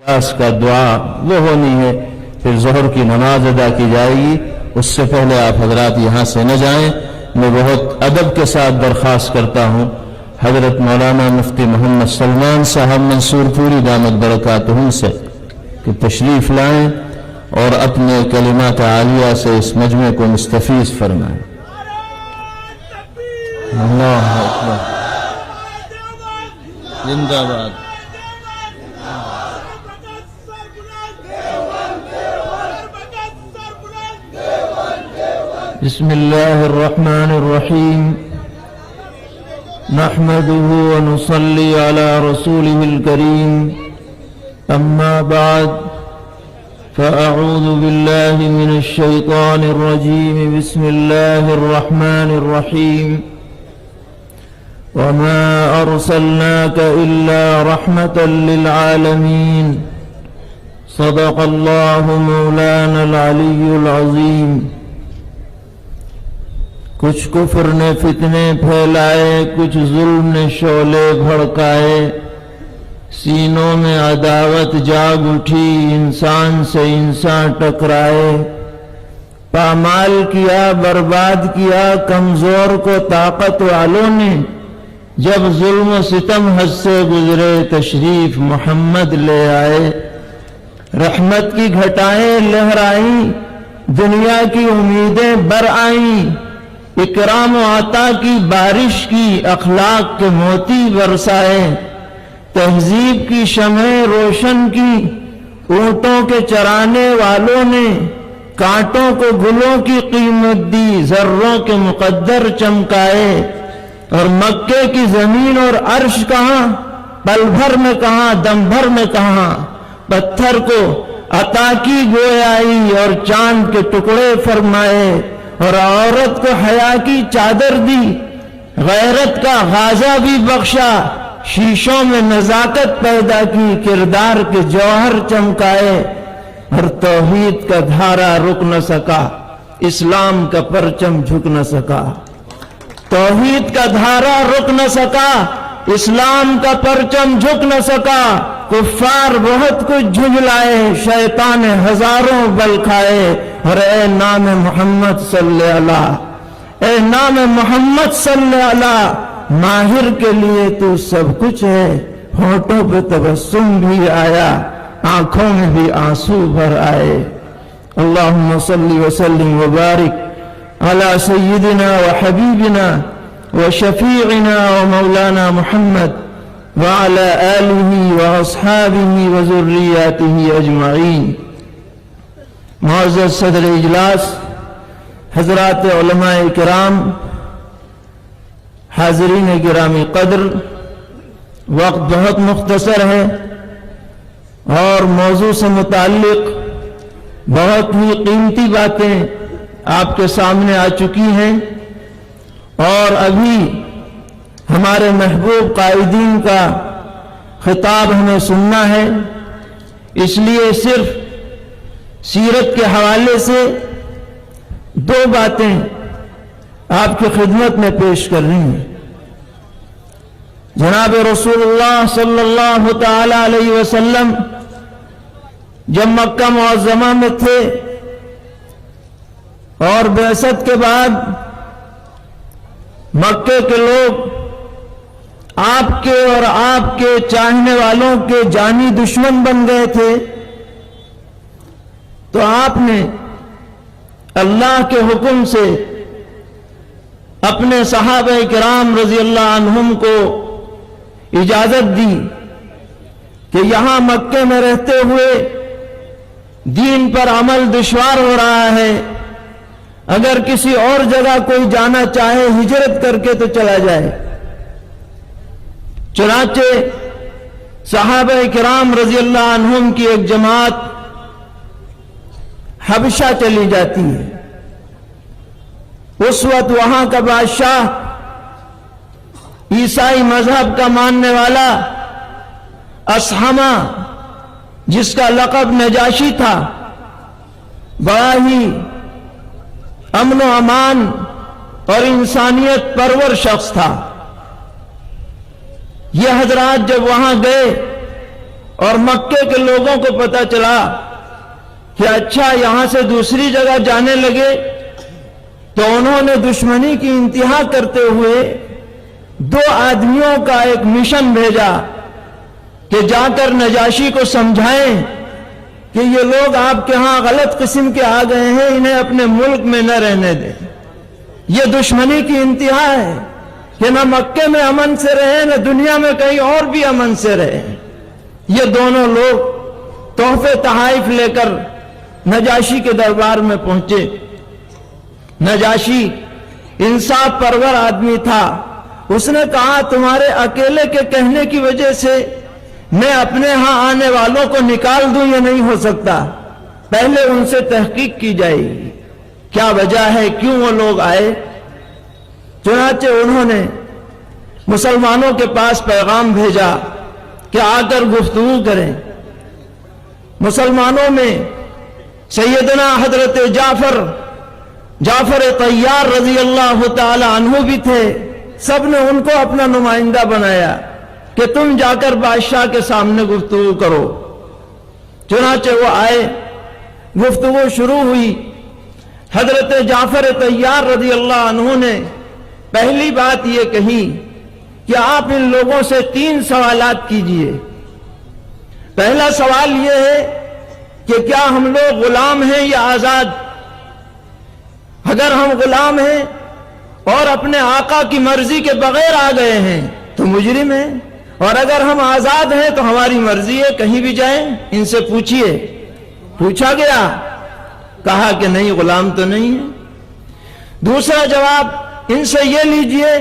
کا دعا وہ ہونی ہے، پھر ظہر کی نماز ادا کی جائے گی، اس سے پہلے آپ حضرات یہاں سے نہ جائیں۔ میں بہت ادب کے ساتھ درخواست کرتا ہوں حضرت مولانا مفتی محمد سلمان صاحب منصور پوری دامت برکاتہم سے کہ تشریف لائیں اور اپنے کلمات عالیہ سے اس مجمع کو مستفیض فرمائیں۔ اللہ اکبر، زندہ باد۔ بسم اللہ الرحمن الرحیم، نحمده ونصلي على رسوله الكريم، اما بعد فاعوذ باللہ من الشیطان الرجیم، بسم اللہ الرحمن الرحیم، وما ارسلناك الا رحمة للعالمین، صدق اللہ مولانا العلی العظیم۔ کچھ کفر نے فتنے پھیلائے، کچھ ظلم نے شعلے بھڑکائے، سینوں میں عداوت جاگ اٹھی، انسان سے انسان ٹکرائے، پامال کیا، برباد کیا کمزور کو طاقت والوں نے، جب ظلم و ستم حد سے گزرے تشریف محمد لے آئے، رحمت کی گھٹائیں لہرائیں، دنیا کی امیدیں بر آئیں، اکرام و عطا کی بارش کی، اخلاق کے موتی برسائے، تہذیب کی شمعیں روشن کی، اونٹوں کے چرانے والوں نے کانٹوں کو گلوں کی قیمت دی، ذروں کے مقدر چمکائے، اور مکے کی زمین اور عرش کہاں، پل بھر میں کہاں، دم بھر میں کہاں، پتھر کو عطا کی گویائی اور چاند کے ٹکڑے فرمائے، اور عورت کو حیا کی چادر دی، غیرت کا غازہ بھی بخشا، شیشوں میں نزاکت پیدا کی، کردار کے جوہر چمکائے، اور توحید کا دھارا رک نہ سکا، اسلام کا پرچم جھک نہ سکا، توحید کا دھارا رک نہ سکا، اسلام کا پرچم جھک نہ سکا، کفار بہت کچھ جھنجھلائے، شیطان ہزاروں بل کھائے، اور اے نام محمد صلی اللہ، اے نام محمد صلی اللہ، ماہر کے لیے تو سب کچھ ہے، ہونٹوں پہ تبسم بھی آیا، آنکھوں میں بھی آنسو بھر آئے۔ اللہم صلی وسلم وبارک علی سیدنا وحبیبنا وشفیعنا ومولانا محمد وعلى آلہ واصحابہ وذریاتہ اجمعین۔ معزز صدر اجلاس، حضرات علماء کرام، حاضرین گرامی قدر، وقت بہت مختصر ہے اور موضوع سے متعلق بہت ہی قیمتی باتیں آپ کے سامنے آ چکی ہیں، اور ابھی ہمارے محبوب قائدین کا خطاب ہمیں سننا ہے، اس لیے صرف سیرت کے حوالے سے دو باتیں آپ کی خدمت میں پیش کر رہی ہیں۔ جناب رسول اللہ صلی اللہ تعالی علیہ وسلم جب مکہ معظمہ میں تھے اور بعثت کے بعد مکے کے لوگ آپ کے اور آپ کے چاہنے والوں کے جانی دشمن بن گئے تھے، تو آپ نے اللہ کے حکم سے اپنے صحابہ کرام رضی اللہ عنہم کو اجازت دی کہ یہاں مکے میں رہتے ہوئے دین پر عمل دشوار ہو رہا ہے، اگر کسی اور جگہ کوئی جانا چاہے ہجرت کر کے تو چلا جائے۔ چنانچہ صحابہ کرام رضی اللہ عنہم کی ایک جماعت حبشہ چلی جاتی ہے۔ اس وقت وہاں کا بادشاہ عیسائی مذہب کا ماننے والا اسحمہ، جس کا لقب نجاشی تھا، بڑا ہی امن و امان اور انسانیت پرور شخص تھا۔ یہ حضرات جب وہاں گئے اور مکے کے لوگوں کو پتا چلا کہ اچھا یہاں سے دوسری جگہ جانے لگے، تو انہوں نے دشمنی کی انتہا کرتے ہوئے 2 آدمیوں کا ایک مشن بھیجا کہ جا کر نجاشی کو سمجھائیں کہ یہ لوگ آپ کے ہاں غلط قسم کے آ گئے ہیں، انہیں اپنے ملک میں نہ رہنے دیں۔ یہ دشمنی کی انتہا ہے کہ نہ مکے میں امن سے رہے، نہ دنیا میں کہیں اور بھی امن سے رہے۔ یہ دونوں لوگ تحفے تحائف لے کر نجاشی کے دربار میں پہنچے۔ نجاشی انصاف پرور آدمی تھا، اس نے کہا تمہارے اکیلے کے کہنے کی وجہ سے میں اپنے ہاں آنے والوں کو نکال دوں، یہ نہیں ہو سکتا، پہلے ان سے تحقیق کی جائے گی کیا وجہ ہے، کیوں وہ لوگ آئے۔ چنانچہ انہوں نے مسلمانوں کے پاس پیغام بھیجا کہ آ کر گفتگو کریں۔ مسلمانوں میں سیدنا حضرت جعفر طیار رضی اللہ تعالی عنہ بھی تھے، سب نے ان کو اپنا نمائندہ بنایا کہ تم جا کر بادشاہ کے سامنے گفتگو کرو۔ چنانچہ وہ آئے، گفتگو شروع ہوئی۔ حضرت جعفر طیار رضی اللہ عنہ نے پہلی بات یہ کہی کہ آپ ان لوگوں سے 3 سوالات کیجئے۔ پہلا سوال یہ ہے کہ کیا ہم لوگ غلام ہیں یا آزاد؟ اگر ہم غلام ہیں اور اپنے آقا کی مرضی کے بغیر آ گئے ہیں تو مجرم ہیں، اور اگر ہم آزاد ہیں تو ہماری مرضی ہے، کہیں بھی جائیں، ان سے پوچھئے۔ پوچھا گیا، کہا کہ نہیں غلام تو نہیں ہے۔ دوسرا جواب ان سے یہ لیجئے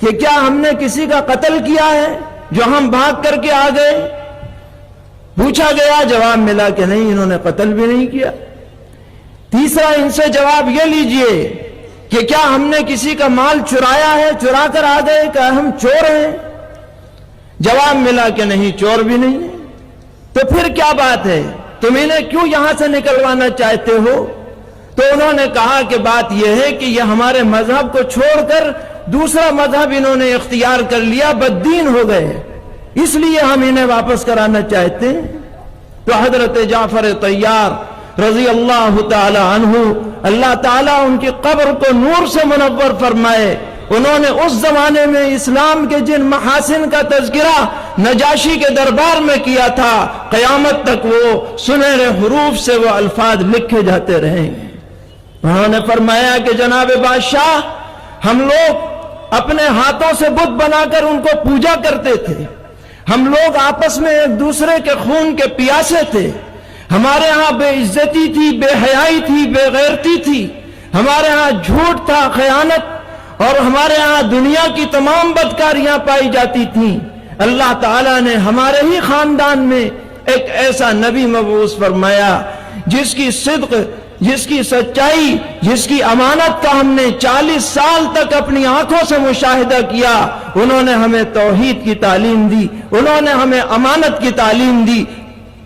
کہ کیا ہم نے کسی کا قتل کیا ہے جو ہم بھاگ کر کے آ گئے؟ پوچھا گیا، جواب ملا کہ نہیں، انہوں نے قتل بھی نہیں کیا۔ تیسرا ان سے جواب یہ لیجئے کہ کیا ہم نے کسی کا مال چرایا ہے، چرا کر آ گئے، کہ ہم چور ہیں؟ جواب ملا کہ نہیں، چور بھی نہیں ہے۔ تو پھر کیا بات ہے، تم انہیں کیوں یہاں سے نکلوانا چاہتے ہو؟ تو انہوں نے کہا کہ بات یہ ہے کہ یہ ہمارے مذہب کو چھوڑ کر دوسرا مذہب انہوں نے اختیار کر لیا، بددین ہو گئے، اس لیے ہم انہیں واپس کرانا چاہتے ہیں۔ تو حضرت جعفر طیار رضی اللہ تعالی عنہ، اللہ تعالیٰ ان کی قبر کو نور سے منور فرمائے، انہوں نے اس زمانے میں اسلام کے جن محاسن کا تذکرہ نجاشی کے دربار میں کیا تھا، قیامت تک وہ سنہرے حروف سے وہ الفاظ لکھے جاتے رہیں گے۔ انہوں نے فرمایا کہ جناب بادشاہ، ہم لوگ اپنے ہاتھوں سے بت بنا کر ان کو پوجا کرتے تھے، ہم لوگ آپس میں ایک دوسرے کے خون کے پیاسے تھے، ہمارے ہاں بے عزتی تھی، بے حیائی تھی، بے غیرتی تھی، ہمارے ہاں جھوٹ تھا، خیانت، اور ہمارے ہاں دنیا کی تمام بدکاریاں پائی جاتی تھیں۔ اللہ تعالیٰ نے ہمارے ہی خاندان میں ایک ایسا نبی مبعوث فرمایا جس کی صدق، جس کی سچائی، جس کی امانت کا ہم نے 40 سال تک اپنی آنکھوں سے مشاہدہ کیا۔ انہوں نے ہمیں توحید کی تعلیم دی، انہوں نے ہمیں امانت کی تعلیم دی،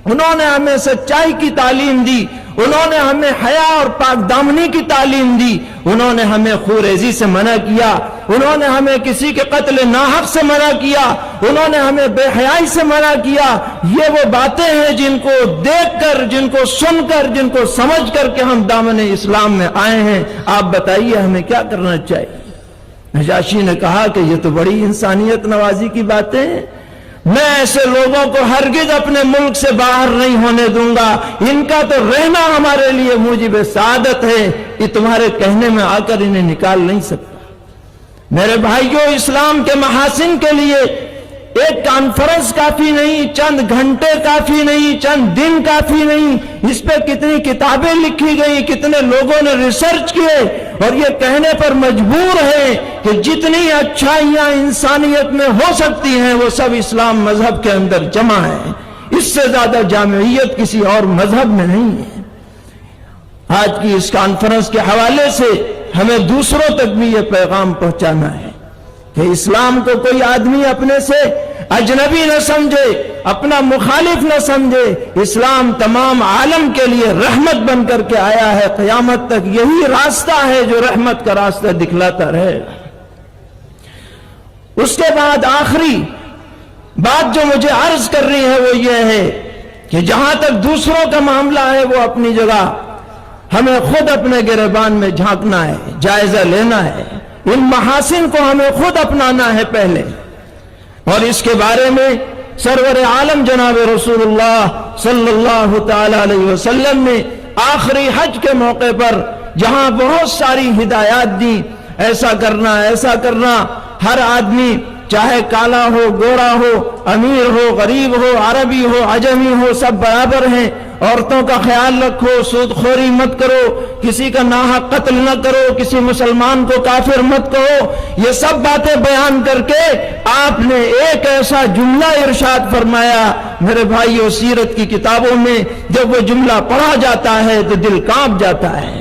انہوں نے ہمیں سچائی کی تعلیم دی، انہوں نے ہمیں حیا اور پاک دامنی کی تعلیم دی، انہوں نے ہمیں خوریزی سے منع کیا، انہوں نے ہمیں کسی کے قتل ناحق سے منع کیا، انہوں نے ہمیں بے حیائی سے منع کیا۔ یہ وہ باتیں ہیں جن کو دیکھ کر، جن کو سن کر، جن کو سمجھ کر کے ہم دامن اسلام میں آئے ہیں۔ آپ بتائیے ہمیں کیا کرنا چاہیے؟ نجاشی نے کہا کہ یہ تو بڑی انسانیت نوازی کی باتیں ہیں، میں ایسے لوگوں کو ہرگز اپنے ملک سے باہر نہیں ہونے دوں گا، ان کا تو رہنا ہمارے لیے موجب سعادت ہے، یہ تمہارے کہنے میں آ کر انہیں نکال نہیں سکتا۔ میرے بھائیوں، اسلام کے محاسن کے لیے ایک کانفرنس کافی نہیں، چند گھنٹے کافی نہیں، چند دن کافی نہیں، اس پہ کتنی کتابیں لکھی گئی، کتنے لوگوں نے ریسرچ کیے، اور یہ کہنے پر مجبور ہیں کہ جتنی اچھائیاں انسانیت میں ہو سکتی ہیں وہ سب اسلام مذہب کے اندر جمع ہیں، اس سے زیادہ جامعیت کسی اور مذہب میں نہیں ہے۔ آج کی اس کانفرنس کے حوالے سے ہمیں دوسروں تک بھی یہ پیغام پہنچانا ہے کہ اسلام کو کوئی آدمی اپنے سے اجنبی نہ سمجھے، اپنا مخالف نہ سمجھے، اسلام تمام عالم کے لیے رحمت بن کر کے آیا ہے، قیامت تک یہی راستہ ہے جو رحمت کا راستہ دکھلاتا رہے۔ اس کے بعد آخری بات جو مجھے عرض کر رہی ہے وہ یہ ہے کہ جہاں تک دوسروں کا معاملہ ہے وہ اپنی جگہ، ہمیں خود اپنے گریبان میں جھانکنا ہے، جائزہ لینا ہے، ان محاسن کو ہمیں خود اپنانا ہے پہلے۔ اور اس کے بارے میں سرور عالم جناب رسول اللہ صلی اللہ تعالی علیہ وسلم نے آخری حج کے موقع پر جہاں بہت ساری ہدایات دی، ایسا کرنا ایسا کرنا، ہر آدمی چاہے کالا ہو گورا ہو، امیر ہو غریب ہو، عربی ہو عجمی ہو، سب برابر ہیں، عورتوں کا خیال رکھو، سود خوری مت کرو، کسی کا ناحق قتل نہ کرو، کسی مسلمان کو کافر مت کہو، یہ سب باتیں بیان کر کے آپ نے ایک ایسا جملہ ارشاد فرمایا میرے بھائیو، سیرت کی کتابوں میں جب وہ جملہ پڑھا جاتا ہے تو دل کانپ جاتا ہے۔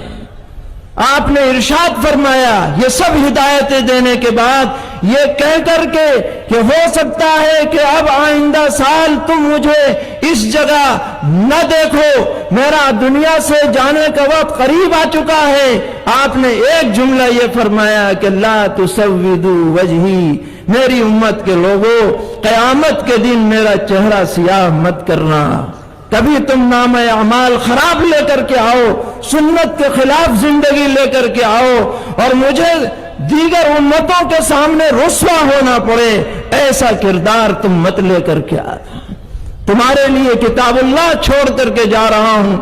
آپ نے ارشاد فرمایا، یہ سب ہدایتیں دینے کے بعد یہ کہہ کر کے کہ ہو سکتا ہے کہ اب آئندہ سال تم مجھے اس جگہ نہ دیکھو، میرا دنیا سے جانے کا وقت قریب آ چکا ہے، آپ نے ایک جملہ یہ فرمایا کہ لا تسودوا وجہی، میری امت کے لوگوں قیامت کے دن میرا چہرہ سیاہ مت کرنا۔ کبھی تم نام اعمال خراب لے کر کے آؤ، سنت کے خلاف زندگی لے کر کے آؤ اور مجھے دیگر امتوں کے سامنے رسوا ہونا پڑے، ایسا کردار تم مت لے کر کے آنا۔ تمہارے لیے کتاب اللہ چھوڑ کر کے جا رہا ہوں،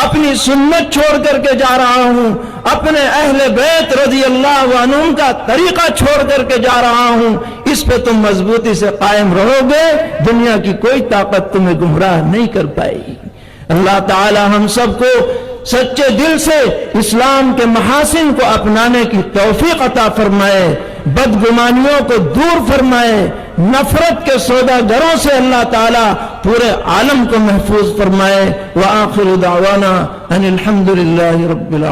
اپنی سنت چھوڑ کر کے جا رہا ہوں، اپنے اہل بیت رضی اللہ عنہم کا طریقہ چھوڑ کر کے جا رہا ہوں، اس پہ تم مضبوطی سے قائم رہو گے، دنیا کی کوئی طاقت تمہیں گمراہ نہیں کر پائے گی۔ اللہ تعالی ہم سب کو سچے دل سے اسلام کے محاسن کو اپنانے کی توفیق عطا فرمائے، بدگمانیوں کو دور فرمائے، نفرت کے سوداگروں سے اللہ تعالیٰ پورے عالم کو محفوظ فرمائے۔ وآخر دعوانا ان الحمد للہ رب العالمین۔